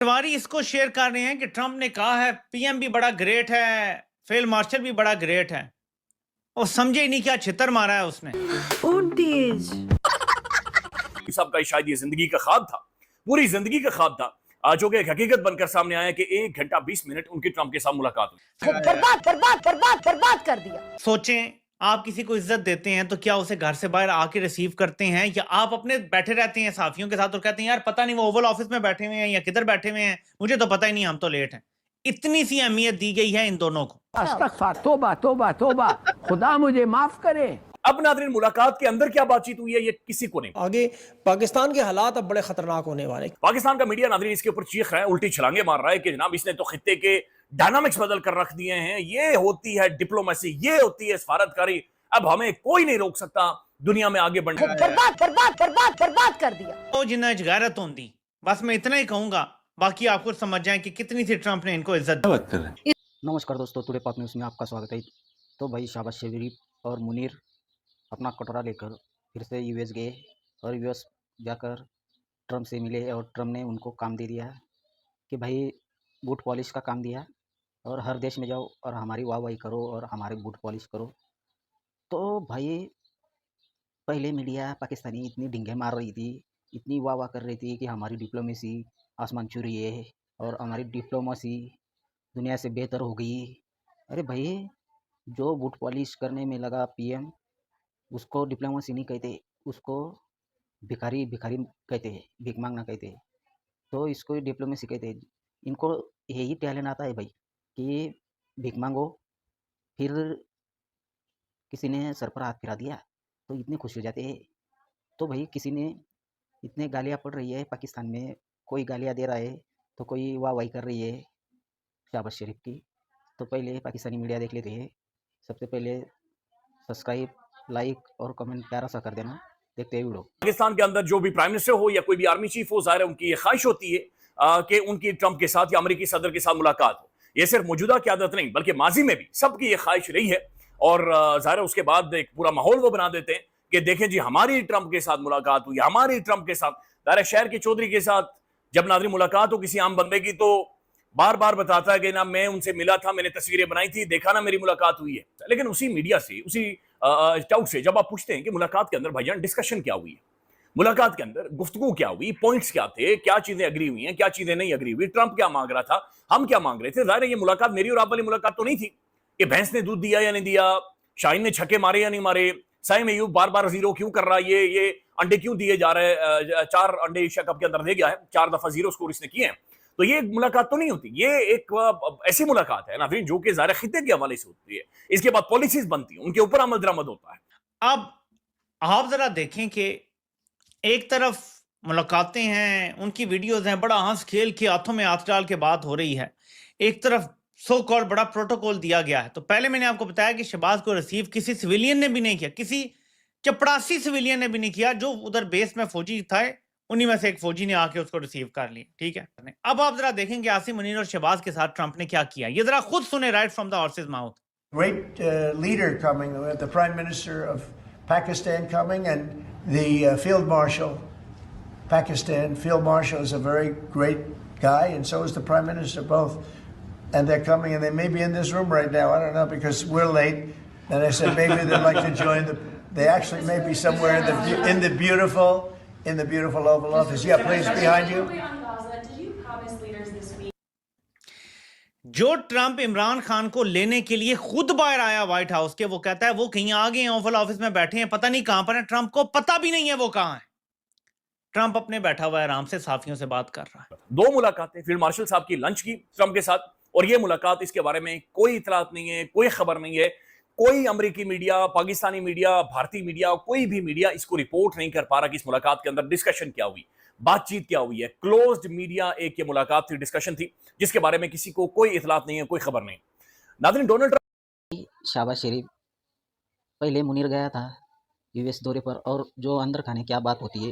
तिवारी इसको शेयर कर रहे हैं कि ट्रंप ने कहा है पीएम भी बड़ा ग्रेट है, फील्ड मार्शल भी बड़ा ग्रेट है। वो समझे ही नहीं क्या छितर मारा है उसने। साहब का शायद ये जिंदगी का ख्वाब था, पूरी जिंदगी का ख्वाब था, जो कि एक हकीकत बनकर सामने आया कि 1 घंटा 20 मिनट उनकी ट्रंप के साथ मुलाकात हुई। बर्बाद बर्बाद बर्बाद बर्बाद कर दिया। सोचें, आप किसी को इज्जत देते हैं तो क्या उसे घर से बाहर आके रिसीव करते हैं, या आप अपने बैठे रहते हैं साथियों के साथ और कहते हैं यार पता नहीं वो ओवल ऑफिस में बैठे हुए हैं या किधर बैठे हुए हैं, मुझे तो पता ही नहीं, हम तो लेट हैं। इतनी सी अहमियत दी गई है इन दोनों को। अस्तगफार, तौबा तौबा तौबा, खुदा मुझे माफ करे। अब नाज़रीन, मुलाकात के अंदर क्या बातचीत हुई है ये किसी को नहीं। आगे पाकिस्तान के हालात अब बड़े खतरनाक होने वाले। पाकिस्तान का मीडिया नाज़रीन इसके ऊपर चीख रहा है, उल्टी छलांगे मार रहा है कि जनाब इसने तो खित्ते के डायनामिक्स बदल कर रख दिए हैं, ये होती है डिप्लोमेसी, ये होती है सफारतकारी, अब हमें कोई नहीं रोक सकता दुनिया में आगे बढ़ने। बर्बाद बर्बाद बर्बाद बर्बाद कर दिया। तो जिन्ना गैरत होंदी, बस मैं इतना ही कहूंगा, बाकी आप खुद समझ जाएं कि कितनी सी ट्रंप ने इनको इज्जत दी। नमस्कार दोस्तों, टुडे पॉप न्यूज़ में आपका स्वागत है। तो भाई शाबाश शरीफ और मुनीर अपना कटोरा लेकर फिर से यूएस गए और यूएस जाकर ट्रम्प से मिले और ट्रम्प ने उनको काम दे दिया कि भाई बूट पॉलिश का काम दिया और हर देश में जाओ और हमारी वाहवाही करो और हमारे बूट पॉलिश करो। तो भाई पहले मीडिया पाकिस्तानी इतनी ढींगे मार रही थी, इतनी वाह कर रही थी कि हमारी डिप्लोमेसी आसमान छू रही है और हमारी डिप्लोमेसी दुनिया से बेहतर हो गई। अरे भाई, जो बूट पॉलिश करने में लगा पीएम, उसको डिप्लोमेसी नहीं कहते, उसको भिखारी भिखारी कहते हैं, भीख मांगना कहते हैं। तो इसको डिप्लोमेसी कहते हैं। इनको यही टैलेंट आता है भाई कि भीख मांगो, फिर किसी ने सर पर हाथ फिरा दिया तो इतने खुश हो जाते हैं। तो भाई किसी ने इतने गालियाँ पड़ रही है पाकिस्तान में, कोई गालियाँ दे रहा है तो कोई वाहवाही कर रही है शहबाज शरीफ की। तो पहले पाकिस्तानी मीडिया देख लेते हैं। सबसे पहले सब्सक्राइब, लाइक और कमेंट प्यारा सा कर देना। देखते हैं वीडियो। पाकिस्तान के अंदर जो भी प्राइम मिनिस्टर हो या कोई भी आर्मी चीफ हो, जाहिर है उनकी ये ख्वाहिश होती है कि उनकी ट्रंप के साथ या अमेरिकी सदर के साथ मुलाकात हो। ये सिर्फ मौजूदा क़यादत नहीं बल्कि माजी में भी सबकी ये ख्वाहिश रही है और जाहिर है उसके बाद एक पूरा माहौल वो बना देते हैं कि देखें जी हमारी ट्रंप के साथ मुलाकात हुई, हमारी ट्रंप के साथ। जाहिर शहर के चौधरी के साथ जब नाज़रीन मुलाकात हो किसी आम बंदे की, तो बार बार बताता है कि ना मैं उनसे मिला था, मैंने तस्वीरें बनाई थी, देखा ना मेरी मुलाकात हुई है। लेकिन उसी मीडिया से, उसी टाउट से जब आप पूछते हैं कि मुलाकात के अंदर भाईजान डिस्कशन क्या हुई है, मुलाकात के अंदर गुफ्तगू क्या हुई, पॉइंट्स क्या थे, क्या चीजें अग्री हुई हैं, क्या चीजें नहीं अग्री हुई, ट्रंप क्या मांग रहा था, हम क्या मांग रहे थे। जाहिर है ये मुलाकात मेरी और आप वाली मुलाकात तो नहीं थी कि भैंस ने दूध दिया या नहीं दिया, शाहीन ने छक्के मारे या नहीं मारे, साइम अयूब बार बार जीरो क्यों कर रहा है, ये अंडे क्यों दिए जा रहे हैं, 4 अंडे एशिया कप के अंदर दे गया है, 4 दफा जीरो स्कोर इसने किए हैं। तो ये मुलाकात तो नहीं होती, ये एक ऐसी मुलाकात है ना जो कि ज़ाहिर खित्ते के हवाले से होती है। इसके बाद पॉलिसीज बनती हैं, उनके ऊपर अमल दरामद होता है। अब आप जरा देखें कि एक तरफ मुलाकातें हैं, उनकी वीडियोस हैं, बड़ा हंस खेल के हाथों में हाथ डाल के बात हो रही है, एक तरफ सो कॉल्ड बड़ा प्रोटोकॉल दिया गया है। तो पहले मैंने आपको बताया कि शहबाज को रिसीव किसी सिविलियन ने भी नहीं किया, किसी चपड़ासी सिविलियन ने भी नहीं किया। जो उधर बेस में फौजी था उन्हीं में से एक फौजी ने आके उसको रिसीव कर लिया, ठीक है। अब आप जरा देखेंगे आसिम मुनीर और शहबाज के साथ ट्रंप ने क्या किया, ये जरा खुद सुने right from the horses mouth. Great leader coming, the Prime Minister of Pakistan coming, and the Field Marshal, Pakistan Field Marshal is a very great guy, and so is the Prime Minister, both. And they're coming, and they may be in this room right now. I don't know because we're late. And I said maybe they'd like to join the. They actually may be somewhere in the beautiful Oval Office. Yeah, please, behind you. जो Trump Imran Khan को लेने के लिए खुद बाहर आया white house के, वो कहता है वो कहीं आगे हैं, ओवल ऑफिस में बैठे हैं, पता नहीं कहां पर है, ट्रंप को पता भी नहीं है वो कहां है। ट्रंप अपने बैठा हुआ है, आराम से साथियों से बात कर रहा है। 2 मुलाकातें फील्ड मार्शल साहब की लंच की ट्रंप के साथ, और ये मुलाकात, इसके बारे में कोई इतलात नहीं है, कोई खबर नहीं है। कोई अमेरिकी मीडिया, पाकिस्तानी मीडिया, भारतीय मीडिया, कोई भी मीडिया इसको रिपोर्ट नहीं कर पा रहा कि इस मुलाकात के अंदर डिस्कशन क्या हुई, बातचीत क्या हुई है। क्लोज्ड मीडिया एक ये मुलाकात थी, डिस्कशन थी, जिसके बारे में किसी को कोई इतलात नहीं है, कोई खबर नहीं। नाज़रीन, डोनाल्ड ट्रंप शहबाज शरीफ पहले मुनीर गया था यूएस दौरे पर, और जो अंदर खाने क्या बात होती है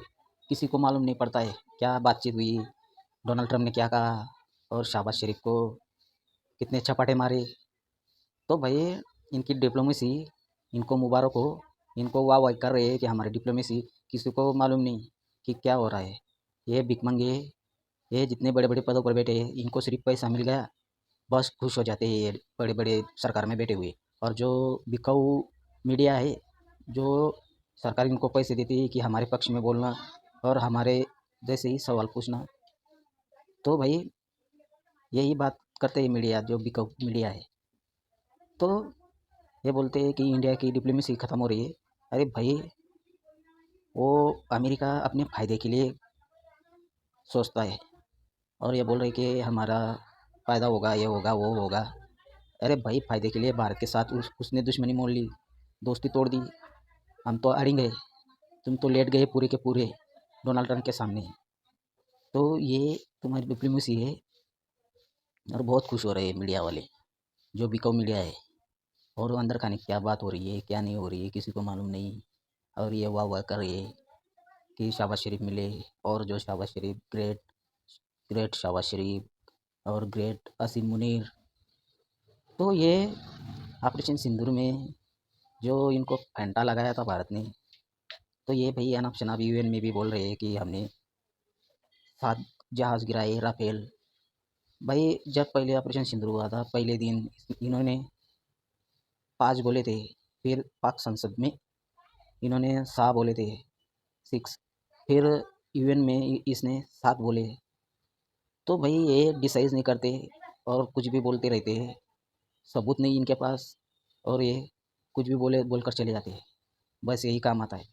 किसी को मालूम नहीं पड़ता है, क्या बातचीत हुई, डोनाल्ड ट्रंप ने क्या कहा और शहबाज शरीफ को कितने चपाटे मारे। तो भाई इनकी डिप्लोमेसी, इनको मुबारक हो, इनको वाह वाह कर रहे हैं कि हमारी डिप्लोमेसी, किसी को मालूम नहीं कि क्या हो रहा है। ये भिख मंगे ये जितने बड़े बड़े पदों पर बैठे हैं इनको सिर्फ पैसा मिल गया बस खुश हो जाते हैं ये बड़े बड़े सरकार में बैठे हुए। और जो बिकाऊ मीडिया है जो सरकार इनको पैसे देती है कि हमारे पक्ष में बोलना और हमारे जैसे ही सवाल पूछना, तो भाई यही बात करते हैं मीडिया जो बिकाऊ मीडिया है। तो ये बोलते हैं कि इंडिया की डिप्लोमेसी ख़त्म हो रही है। अरे भाई वो अमेरिका अपने फ़ायदे के लिए सोचता है और ये बोल रहे कि हमारा फ़ायदा होगा, ये होगा, वो होगा। अरे भाई फ़ायदे के लिए भारत के साथ उसने दुश्मनी मोल ली, दोस्ती तोड़ दी। हम तो अड़ गए, तुम तो लेट गए पूरे के पूरे डोनाल्ड ट्रंप के सामने। तो ये तुम्हारी डिप्लोमेसी है और बहुत खुश हो रहे हैं मीडिया वाले जो बिकाऊ मीडिया है। और अंदर खाने की क्या बात हो रही है क्या नहीं हो रही है किसी को मालूम नहीं। और ये वाह वाह कर रहे हैं कि शहबाज शरीफ मिले और जो शहबाज शरीफ ग्रेट ग्रेट शहबाज शरीफ और ग्रेट असीम मुनीर। तो ये ऑपरेशन सिंदूर में जो इनको फंटा लगाया था भारत ने, तो ये भाई अनाप शनाप यूएन में भी बोल रहे हैं कि हमने 7 जहाज़ गिराए राफेल। भाई जब पहले ऑपरेशन सिंदूर हुआ था पहले दिन इन्होंने 5 बोले थे, फिर पाक संसद में इन्होंने 7 बोले थे 6, फिर यूएन में इसने 7 बोले। तो भाई ये डिसाइड नहीं करते और कुछ भी बोलते रहते हैं, सबूत नहीं इनके पास और ये कुछ भी बोलकर चले जाते हैं। बस यही काम आता है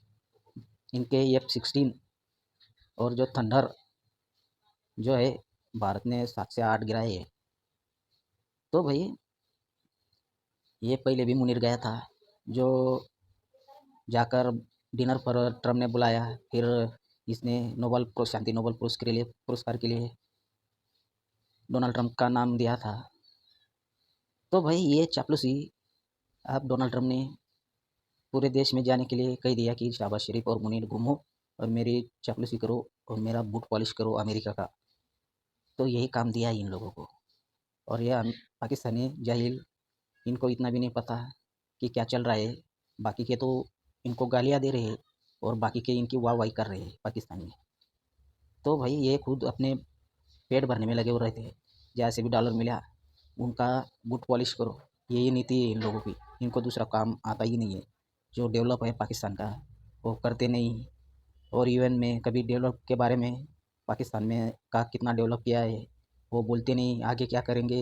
इनके F-16 और जो थंडर जो है भारत ने 7 से 8 गिराए हैं। तो भाई ये पहले भी मुनीर गया था जो जाकर डिनर पर ट्रम्प ने बुलाया, फिर इसने शांति नोबेल पुरस्कार के लिए डोनाल्ड ट्रंप का नाम दिया था। तो भाई ये चापलूसी अब डोनाल्ड ट्रंप ने पूरे देश में जाने के लिए कह दिया कि शहबाज शरीफ और मुनीर घूमो और मेरी चापलूसी करो और मेरा बूट पॉलिश करो अमेरिका का। तो यही काम दिया है इन लोगों को। और ये पाकिस्तानी जाहिल, इनको इतना भी नहीं पता कि क्या चल रहा है। बाकी के तो इनको गालियाँ दे रहे हैं और बाकी के इनकी वाहवाही कर रहे हैं पाकिस्तानी। तो भाई ये खुद अपने पेट भरने में लगे हुए रहते हैं, जैसे भी डॉलर मिला उनका बूट पॉलिश करो, यही नीति है इन लोगों की। इनको दूसरा काम आता ही नहीं है। जो डेवलप है पाकिस्तान का वो करते नहीं। और यूएन में कभी डेवलप के बारे में पाकिस्तान में का कितना डेवलप किया है वो बोलते नहीं। आगे क्या करेंगे,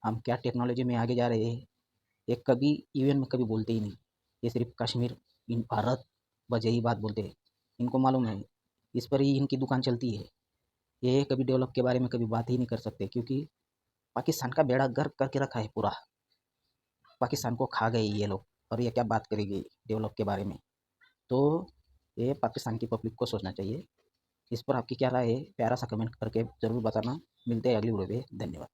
हम क्या टेक्नोलॉजी में आगे जा रहे हैं, ये कभी यूएन में कभी बोलते ही नहीं। ये सिर्फ कश्मीर इन भारत बस यही बात बोलते हैं। इनको मालूम है इस पर ही इनकी दुकान चलती है। ये कभी डेवलप के बारे में कभी बात ही नहीं कर सकते क्योंकि पाकिस्तान का बेड़ा गर्क करके रखा है पूरा। पाकिस्तान को खा गए ये लोग और ये क्या बात करेंगे डेवलप के बारे में। तो ये पाकिस्तान की पब्लिक को सोचना चाहिए। इस पर आपकी क्या राय है प्यारा सा कमेंट करके ज़रूर बताना। मिलते हैं अगली वीडियो पे। धन्यवाद।